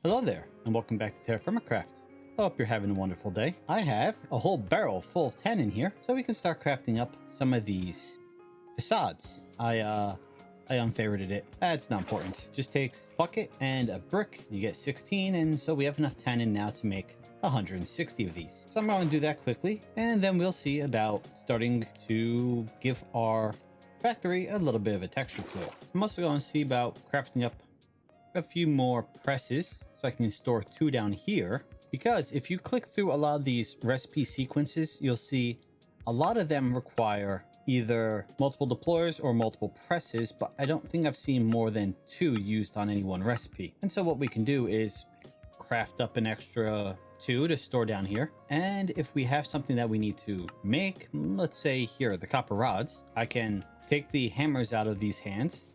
Hello there, and welcome back to TerraFirmaCraft. I hope you're having a wonderful day. I have a whole barrel full of 10 in here, so we can start crafting up some of these facades. I unfavorited it. That's not important. Just takes a bucket and a brick. You get 16, and so we have enough 10 in now to make 160 of these. So I'm going to do that quickly, and then we'll see about starting to give our factory a little bit of a texture to it. I'm also going to see about crafting up a few more presses so I can store 2 down here, because if you click through a lot of these recipe sequences, you'll see a lot of them require either multiple deployers or multiple presses, but I don't think I've seen more than 2 used on any one recipe. And so what we can do is craft up an extra 2 to store down here, and if we have something that we need to make, let's say here the copper rods, I can take the hammers out of these hands,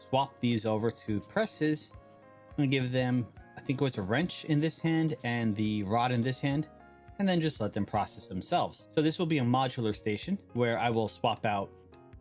swap these over to presses, and give them, I think it was a wrench in this hand and the rod in this hand, and then just let them process themselves. So this will be a modular station where I will swap out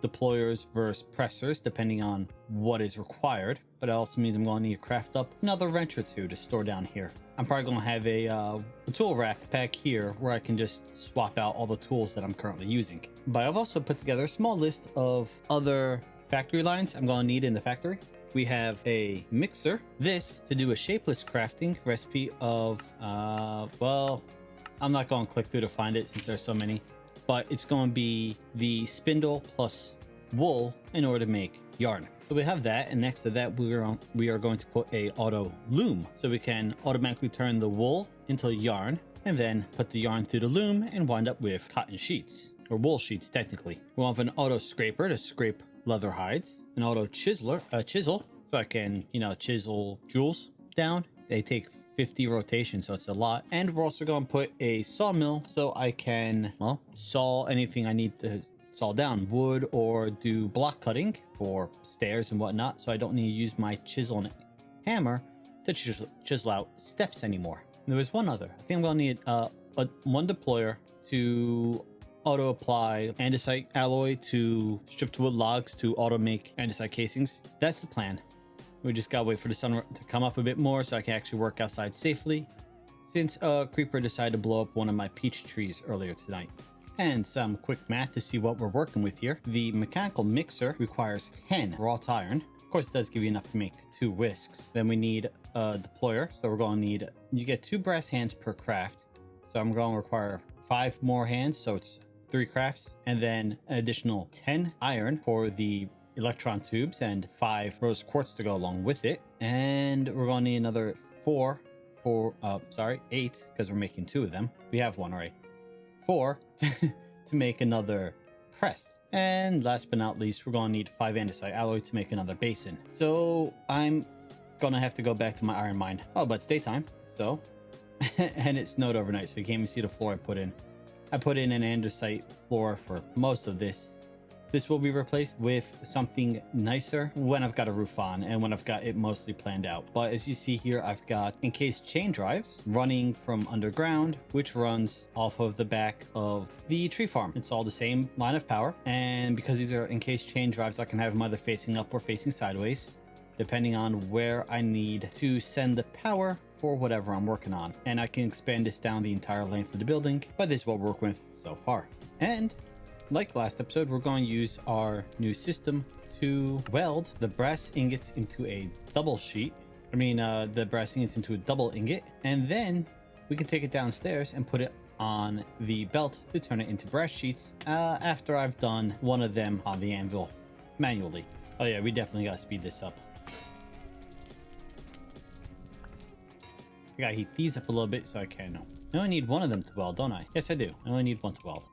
deployers versus pressers depending on what is required, but it also means I'm going to need to craft up another wrench or 2 to store down here. I'm probably going to have a tool rack back here where I can just swap out all the tools that I'm currently using. But I've also put together a small list of other factory lines I'm going to need in the factory. We have a mixer, this to do a shapeless crafting recipe of, well, I'm not going to click through to find it since there's so many, but it's going to be the spindle plus wool in order to make yarn. So we have that, and next to that we are going to put a Auto-Loom, so we can automatically turn the wool into yarn and then put the yarn through the loom and wind up with cotton sheets, or wool sheets technically. We'll have an auto scraper to scrape leather hides, an auto chisel, so I can, chisel jewels down. They take 50 rotations, so it's a lot. And we're also going to put a sawmill so I can, well, saw anything I need to saw down, wood, or do block cutting for stairs and whatnot, so I don't need to use my chisel and hammer to chisel out steps anymore. And there was one other. I think I'm going to need one deployer to auto apply andesite alloy to stripped wood logs to auto make andesite casings. That's the plan. We just gotta wait for the sun to come up a bit more so I can actually work outside safely, since a creeper decided to blow up one of my peach trees earlier tonight. And some quick math to see what we're working with here. The mechanical mixer requires 10 wrought iron. Of course, it does give you enough to make 2 whisks. Then we need a deployer, so we're going to need, you get 2 brass hands per craft, so I'm going to require 5 more hands, so it's 3 crafts, and then an additional 10 iron for the electron tubes and 5 rose quartz to go along with it. And we're going to need another 8, because we're making 2 of them. We have one, right? 4 to make another press. And last but not least, we're going to need 5 andesite alloy to make another basin. So I'm going to have to go back to my iron mine. Oh, but it's daytime, so. And it snowed overnight, so you can't even see the floor I put in. I put in an andesite floor for most of this. This will be replaced with something nicer when I've got a roof on and when I've got it mostly planned out. But as you see here, I've got encased chain drives running from underground, which runs off of the back of the tree farm. It's all the same line of power. And because these are encased chain drives, I can have them either facing up or facing sideways, depending on where I need to send the power for whatever I'm working on. And I can expand this down the entire length of the building, but this is what we're working with so far. And like last episode, we're going to use our new system to weld the brass ingots into a double sheet. The brass ingots into a double ingot, and then we can take it downstairs and put it on the belt to turn it into brass sheets after I've done one of them on the anvil manually. Oh yeah, we definitely got to speed this up. I gotta heat these up a little bit so I can. I only need one of them to weld, don't I? Yes, I do. I only need one to weld.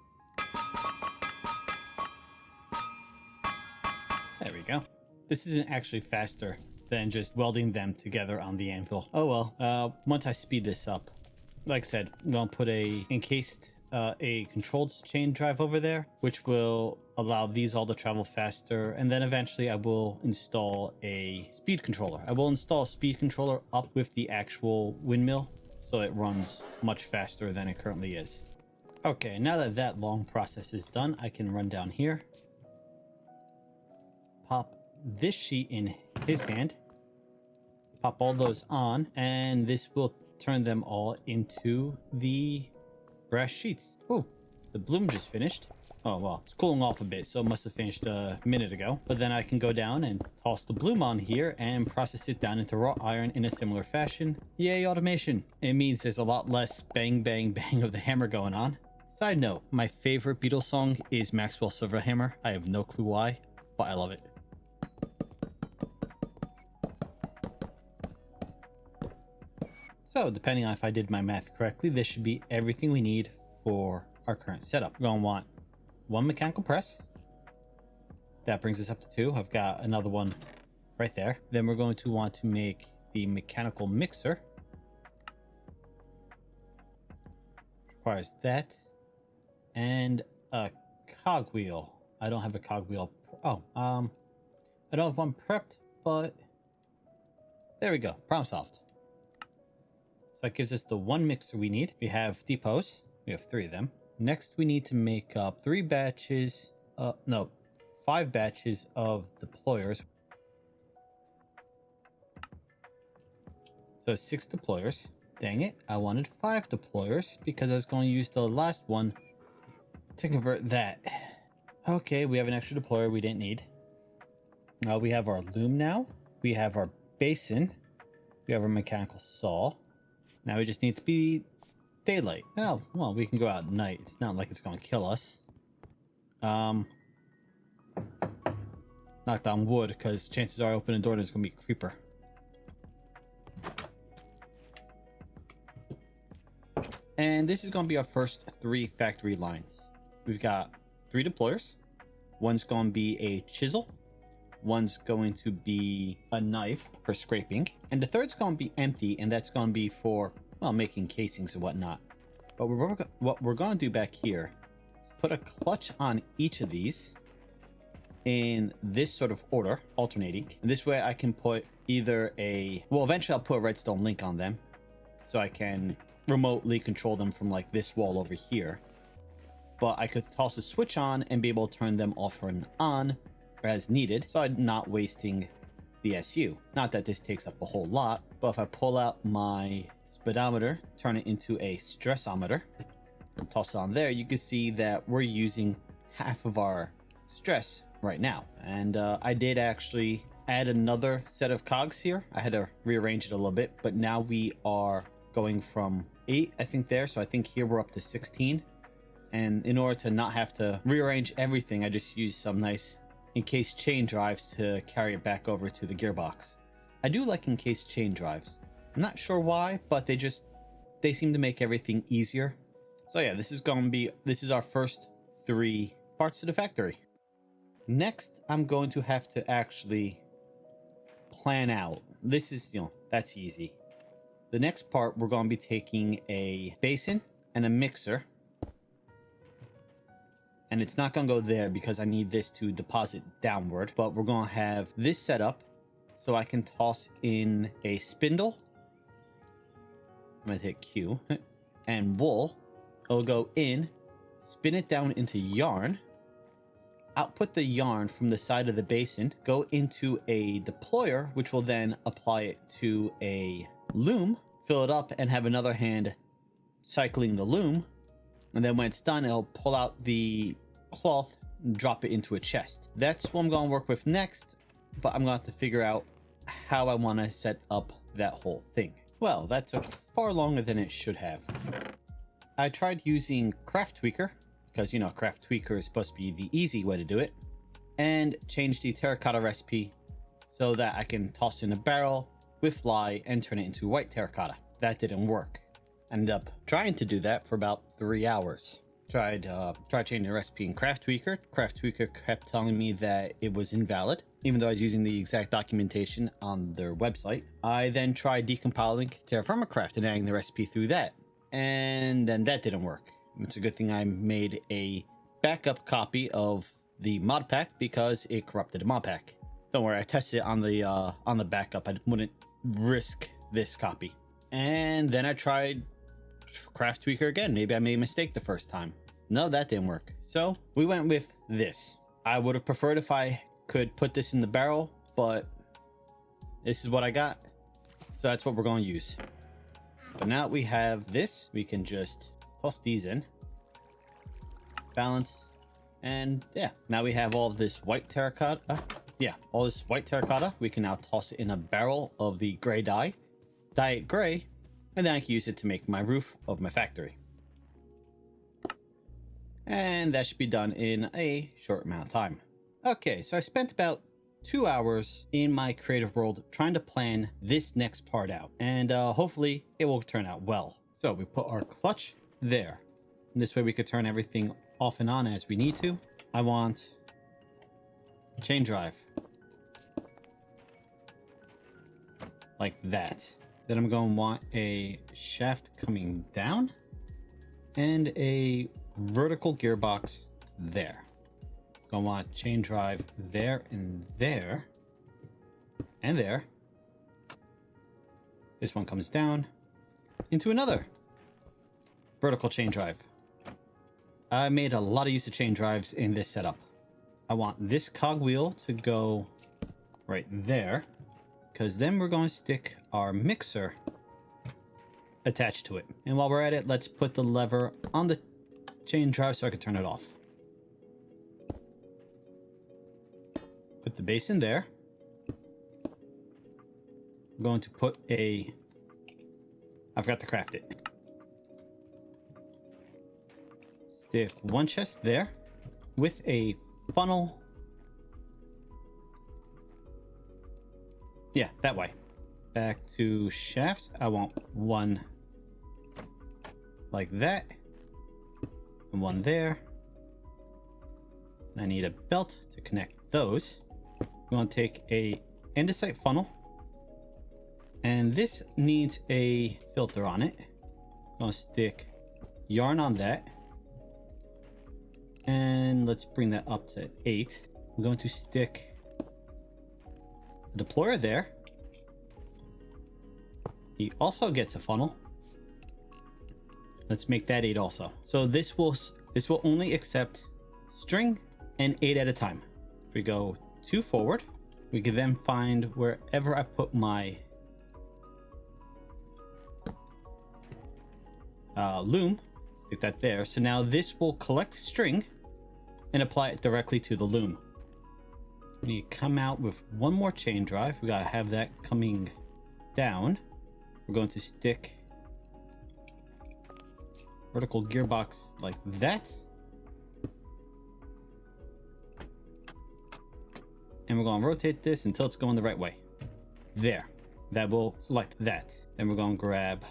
There we go. This isn't actually faster than just welding them together on the anvil. Oh well, once I speed this up, like I said, I'm gonna put a controlled chain drive over there, which will allow these all to travel faster. And then eventually I will install a speed controller. I will install a speed controller up with the actual windmill, so it runs much faster than it currently is. Okay, now that that long process is done, I can run down here, pop this sheet in his hand, Pop all those on, and this will turn them all into the brass sheets. Oh, the bloom just finished. Oh, well, it's cooling off a bit, so it must have finished a minute ago. But then I can go down and toss the bloom on here and process it down into wrought iron in a similar fashion. Yay, automation. It means there's a lot less bang, bang, bang of the hammer going on. Side note, my favorite Beatles song is Maxwell Silverhammer. I have no clue why, but I love it. So, depending on if I did my math correctly, this should be everything we need for our current setup. We're going to want one mechanical press. That brings us up to 2. I've got another one right there. Then we're going to want to make the mechanical mixer. Requires that. And a cogwheel. I don't have a cogwheel. Oh, I don't have one prepped, but there we go. Problem solved. So that gives us the one mixer we need. We have depots. We have 3 of them. Next, we need to make up 5 batches of deployers. So 6 deployers. Dang it, I wanted 5 deployers because I was going to use the last one to convert that. Okay, we have an extra deployer we didn't need. We have our loom now. We have our basin. We have our mechanical saw. Now we just need to be daylight. Oh, well, we can go out at night. It's not like it's going to kill us. Knock down wood, because chances are I open a door and there's going to be a creeper. And this is going to be our first 3 factory lines. We've got 3 deployers. One's going to be a chisel. One's going to be a knife for scraping. And the third's going to be empty, and that's going to be for, well, making casings and whatnot. But what we're going to do back here is put a clutch on each of these in this sort of order, alternating. And this way I can put either well, eventually I'll put a redstone link on them so I can remotely control them from like this wall over here. But I could toss a switch on and be able to turn them off and on as needed, so I'm not wasting the SU. Not that this takes up a whole lot, but if I pull out my speedometer, turn it into a stressometer, and toss it on there, you can see that we're using half of our stress right now. And I did actually add another set of cogs here. I had to rearrange it a little bit, but now we are going from 8, I think there, so I think here we're up to 16. And in order to not have to rearrange everything, I just used some nice encased chain drives to carry it back over to the gearbox. I do like encased chain drives. I'm not sure why, but they seem to make everything easier. So yeah, this is our first 3 parts of the factory. Next, I'm going to have to actually plan out. This is, that's easy. The next part, we're going to be taking a basin and a mixer. And it's not going to go there because I need this to deposit downward. But we're going to have this set up so I can toss in a spindle. I'm going to hit Q. And wool. It'll go in, spin it down into yarn. Output the yarn from the side of the basin. Go into a deployer, which will then apply it to a loom. Fill it up and have another hand cycling the loom. And then when it's done, it'll pull out the cloth and drop it into a chest. That's what I'm going to work with next, but I'm going to have to figure out how I want to set up that whole thing. Well, that took far longer than it should have. I tried using Craft Tweaker, because, Craft Tweaker is supposed to be the easy way to do it, and changed the terracotta recipe so that I can toss in a barrel with lye and turn it into white terracotta. That didn't work. Ended up trying to do that for about 3 hours. Tried changing the recipe in Craft Tweaker. Craft Tweaker kept telling me that it was invalid, even though I was using the exact documentation on their website. I then tried decompiling TerraFirmaCraft and adding the recipe through that, and then that didn't work. It's a good thing I made a backup copy of the mod pack because it corrupted the mod pack. Don't worry, I tested it on the backup. I wouldn't risk this copy. And then I tried Craft Tweaker again. Maybe I made a mistake the first time. No, that didn't work. So we went with this. I would have preferred if I could put this in the barrel, but this is what I got. So that's what we're going to use. But now that we have this, we can just toss these in. Balance. And yeah, now we have all of this white terracotta. All this white terracotta. We can now toss it in a barrel of the gray dye. Dye it gray. And then I can use it to make my roof of my factory. And that should be done in a short amount of time. Okay, so I spent about 2 hours in my creative world trying to plan this next part out. And hopefully it will turn out well. So we put our clutch there. And this way we could turn everything off and on as we need to. I want chain drive. Like that. Then I'm going to want a shaft coming down. And a vertical gearbox there. Gonna want chain drive there and there. And there. This one comes down into another vertical chain drive. I made a lot of use of chain drives in this setup. I want this cogwheel to go right there, because then we're going to stick our mixer attached to it. And while we're at it, let's put the lever on the chain drive so I can turn it off. Put the base in there. I'm going to put I forgot to craft it. Stick one chest there with a funnel. Yeah, that way. Back to shafts. I want one like that. And one there. And I need a belt to connect those. I'm going to take a andesite funnel. And this needs a filter on it. I'm going to stick yarn on that. And let's bring that up to 8. I'm going to stick a deployer there. He also gets a funnel. Let's make that 8 also. So this will only accept string and 8 at a time. If we go 2 forward, we can then find wherever I put my loom, stick that there. So now this will collect string and apply it directly to the loom. We need to come out with one more chain drive. We gotta have that coming down. We're going to stick vertical gearbox like that. And we're going to rotate this until it's going the right way. There. That will select that. Then we're going to grab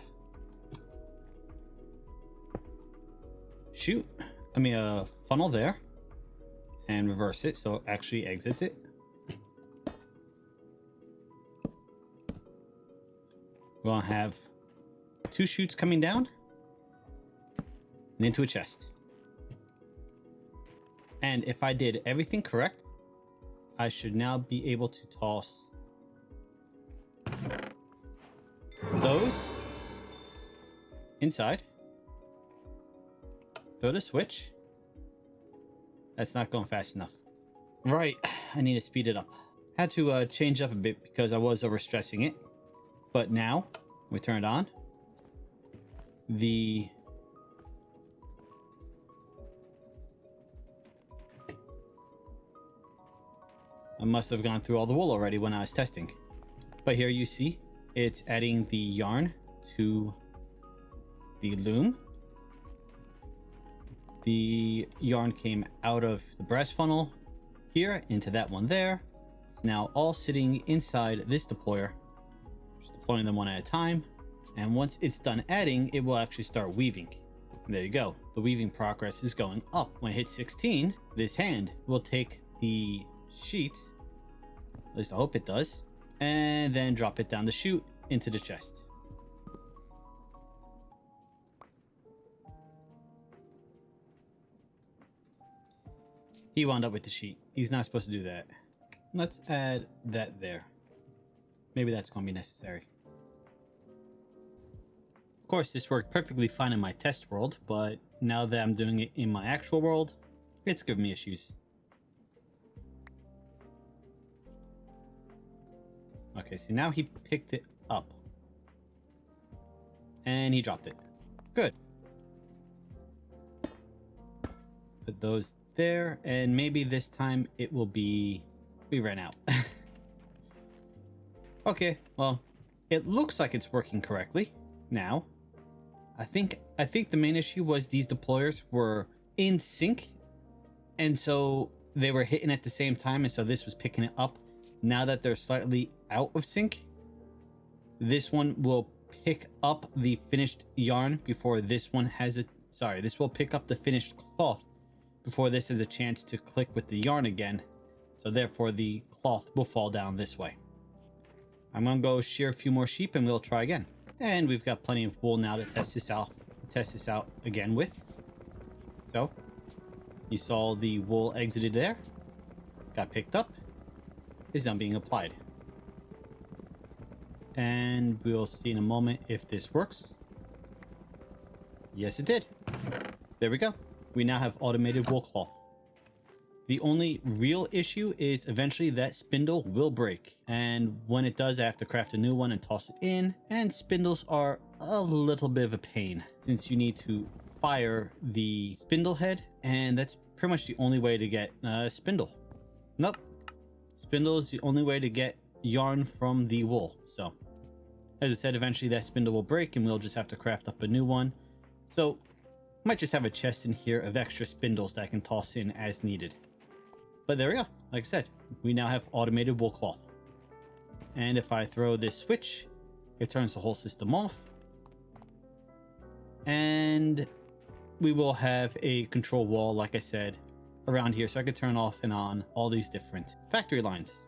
a funnel there and reverse it so it actually exits it. We're going to have 2 chutes coming down and into a chest. And if I did everything correct, I should now be able to toss those inside. Throw the switch. That's not going fast enough. Right, I need to speed it up. Had to change up a bit because I was overstressing it. But now, we turn it on. I must have gone through all the wool already when I was testing. But here you see, it's adding the yarn to the loom. The yarn came out of the brass funnel here into that one there. It's now all sitting inside this deployer. Just deploying them one at a time. And once it's done adding, it will actually start weaving. And there you go. The weaving progress is going up. When I hit 16, this hand will take the sheet, at least I hope it does, and then drop it down the chute into the chest. He wound up with the sheet. He's not supposed to do that. Let's add that there. Maybe that's going to be necessary. Of course, this worked perfectly fine in my test world, but now that I'm doing it in my actual world, it's giving me issues. Okay, so now he picked it up. And he dropped it. Good. Put those there, and maybe this time it will be... We ran out. Okay, well, it looks like it's working correctly now. I think the main issue was these deployers were in sync, and so they were hitting at the same time, and so this was picking it up. Now that they're slightly out of sync, this one will pick up the finished yarn before this one has a... Sorry, this will pick up the finished cloth before this has a chance to click with the yarn again. So therefore the cloth will fall down this way. I'm gonna go shear a few more sheep and we'll try again. And we've got plenty of wool now to test this out again with. So you saw the wool exited there, got picked up, is now being applied. And we'll see in a moment if this works. Yes, it did. There we go. We now have automated wool cloth. The only real issue is eventually that spindle will break. And when it does, I have to craft a new one and toss it in. And spindles are a little bit of a pain since you need to fire the spindle head. And that's pretty much the only way to get a spindle. Nope. Spindle is the only way to get yarn from the wool. So, as I said, eventually that spindle will break and we'll just have to craft up a new one. So, might just have a chest in here of extra spindles that I can toss in as needed. But there we go. Like I said, we now have automated wool cloth. And if I throw this switch, it turns the whole system off. And we will have a control wall, like I said, around here. So I could turn off and on all these different factory lines.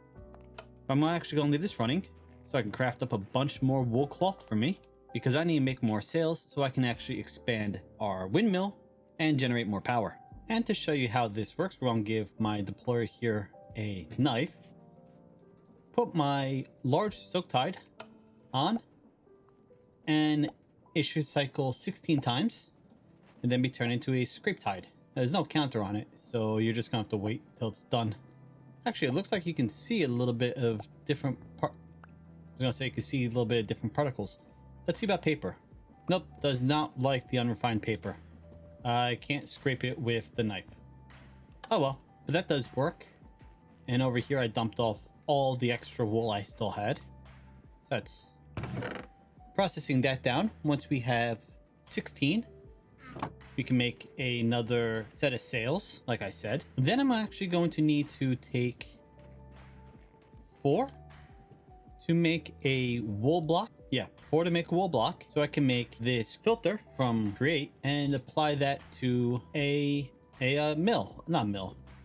I'm actually going to leave this running so I can craft up a bunch more wool cloth for me, because I need to make more sails so I can actually expand our windmill and generate more power. And to show you how this works, we're going to give my deployer here a knife, put my large soak tide on, and it should cycle 16 times and then be turned into a scrape tide. There's no counter on it, so you're just going to have to wait till it's done. Actually, it looks like you can see a little bit of different I was going to say you can see a little bit of different particles. Let's see about paper. Nope, does not like the unrefined paper. I can't scrape it with the knife. Oh well, but that does work. And over here I dumped off all the extra wool I still had. So that's processing that down. Once we have 16, we can make another set of sails, like I said. Then I'm actually going to need to take 4 to make a wool block. Yeah, 4 to make a wool block. So I can make this filter from create and apply that to a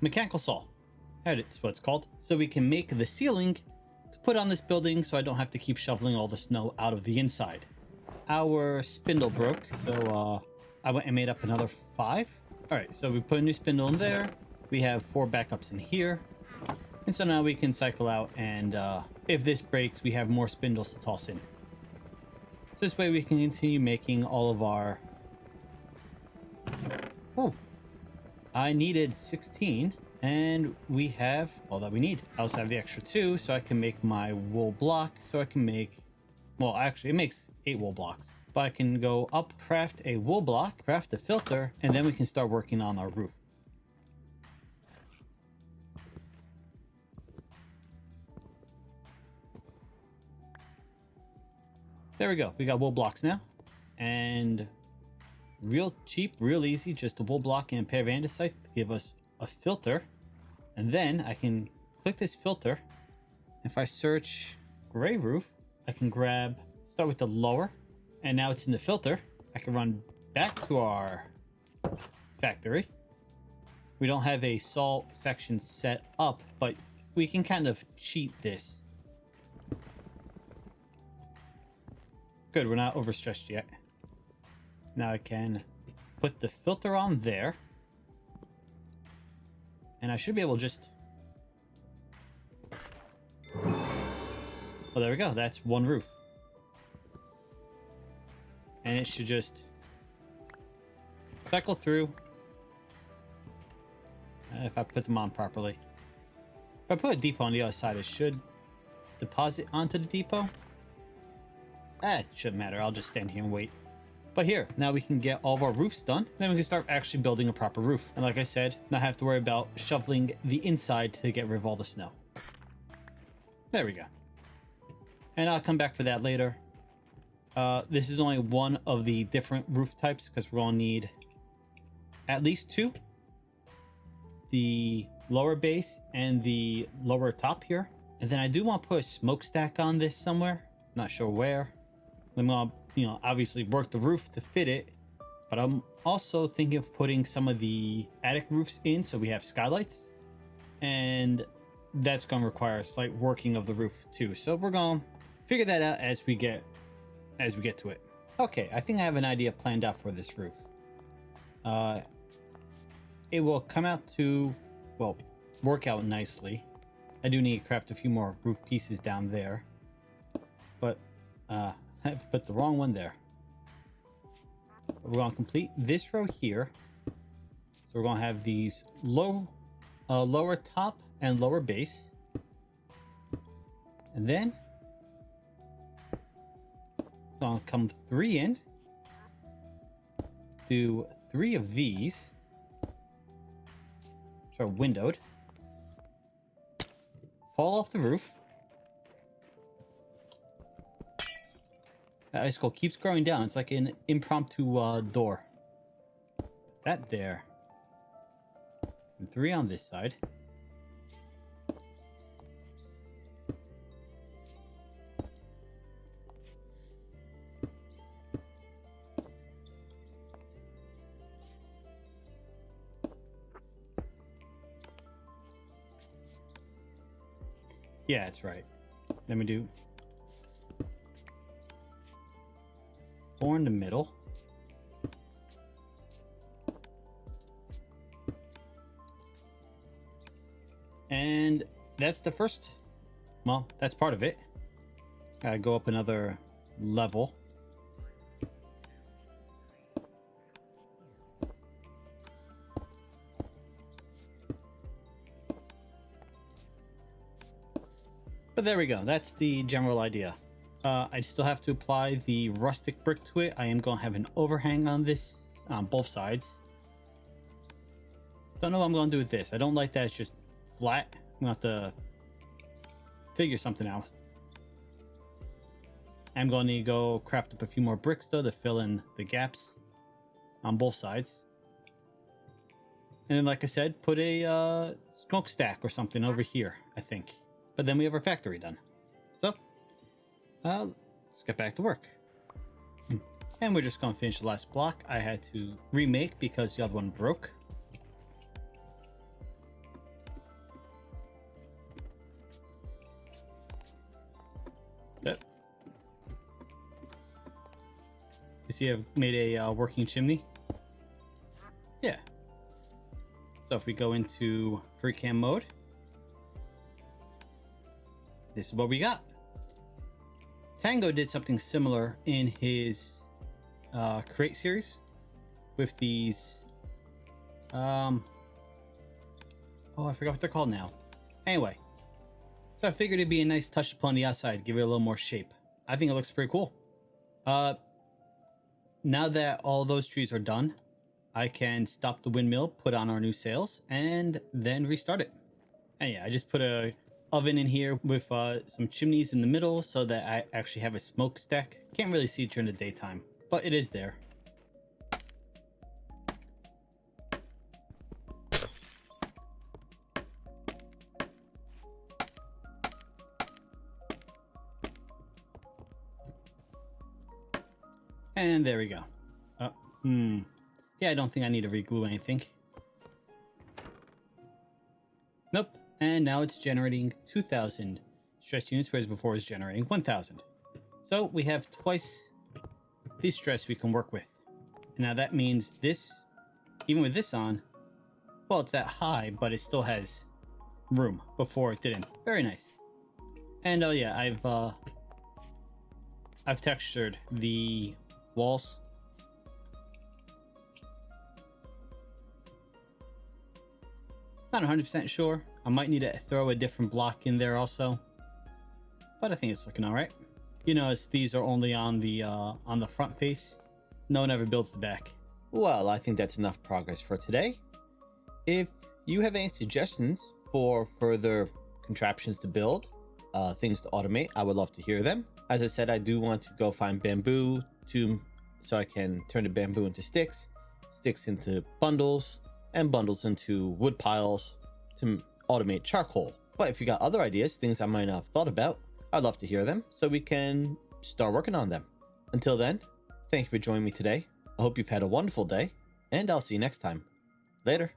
mechanical saw. That's what it's called. So we can make the ceiling to put on this building so I don't have to keep shoveling all the snow out of the inside. Our spindle broke, so I went and made up another 5. All right, so we put a new spindle in there. We have 4 backups in here. And so now we can cycle out, and if this breaks, we have more spindles to toss in. So this way we can continue making all of our... Oh, I needed 16, and we have all that we need. I also have the extra 2, so I can make my wool block, so I can make... Well, actually, it makes 8 wool blocks. But I can go up, craft a wool block, craft a filter, and then we can start working on our roof. There we go. We got wool blocks now. And real cheap, real easy, just a wool block and a pair of andesite to give us a filter. And then I can click this filter. If I search gray roof, I can start with the lower, and now it's in the filter. I can run back to our factory. We don't have a salt section set up, but we can kind of cheat this. Good, we're not overstressed yet. Now I can put the filter on there. And I should be able to just... Well, there we go. That's one roof. And it should just cycle through. If I put them on properly. If I put a depot on the other side, it should deposit onto the depot. It shouldn't matter. I'll just stand here and wait. But here, now we can get all of our roofs done. Then we can start actually building a proper roof. And like I said, not have to worry about shoveling the inside to get rid of all the snow. There we go. And I'll come back for that later. This is only one of the different roof types because we're going to need at least two. The lower base and the lower top here. And then I do want to put a smokestack on this somewhere. Not sure where. I'm going to, obviously work the roof to fit it. But I'm also thinking of putting some of the attic roofs in so we have skylights. And that's going to require a slight working of the roof too. So we're going to figure that out as we get to it. Okay, I think I have an idea planned out for this roof. It will come out to, well, work out nicely. I do need to craft a few more roof pieces down there. But I put the wrong one there. We're going to complete this row here. So we're going to have these lower top and lower base. And then I'll come 3 in. Do 3 of these. Which are windowed. Fall off the roof. That icicle keeps growing down. It's like an impromptu door. That there. And 3 on this side. Yeah, that's right. Let me do 4 in the middle. And that's the first. Well, that's part of it. Gotta go up another level. But there we go. That's the general idea. I still have to apply the rustic brick to it. I am going to have an overhang on this on both sides. Don't know what I'm going to do with this. I don't like that it's just flat. I'm going to have to figure something out. I'm going to go craft up a few more bricks though to fill in the gaps on both sides. And then, like I said, put a smokestack or something over here, I think. But then we have our factory done. So, let's get back to work. And we're just going to finish the last block. I had to remake because the other one broke. Yep. You see I've made a working chimney? Yeah. So if we go into free cam mode, this is what we got. Tango did something similar in his create series with these oh, I forgot what they're called now. Anyway, so I figured it'd be a nice touch upon the outside, give it a little more shape. I think it looks pretty cool. Now that all those trees are done, I can stop the windmill, put on our new sails, and then restart it. And yeah, I just put a oven in here with some chimneys in the middle so that I actually have a smokestack. Can't really see it during the daytime, but it is there. And there we go. Yeah, I don't think I need to re-glue anything. Nope. And now it's generating 2,000 stress units, whereas before it was generating 1,000. So we have twice the stress we can work with. And now that means this, even with this on, well, it's that high, but it still has room. Before it didn't. Very nice. And oh yeah, I've textured the walls. Not 100% sure. I might need to throw a different block in there also, but I think it's looking all right. You notice these are only on the front face. No one ever builds the back. Well, I think that's enough progress for today. If you have any suggestions for further contraptions to build, things to automate, I would love to hear them. As I said, I do want to go find bamboo so I can turn the bamboo into sticks, sticks into bundles, and bundles into wood piles to automate charcoal. But if you got other ideas, things I might not have thought about, I'd love to hear them so we can start working on them. Until then, thank you for joining me today. I hope you've had a wonderful day, and I'll see you next time. Later.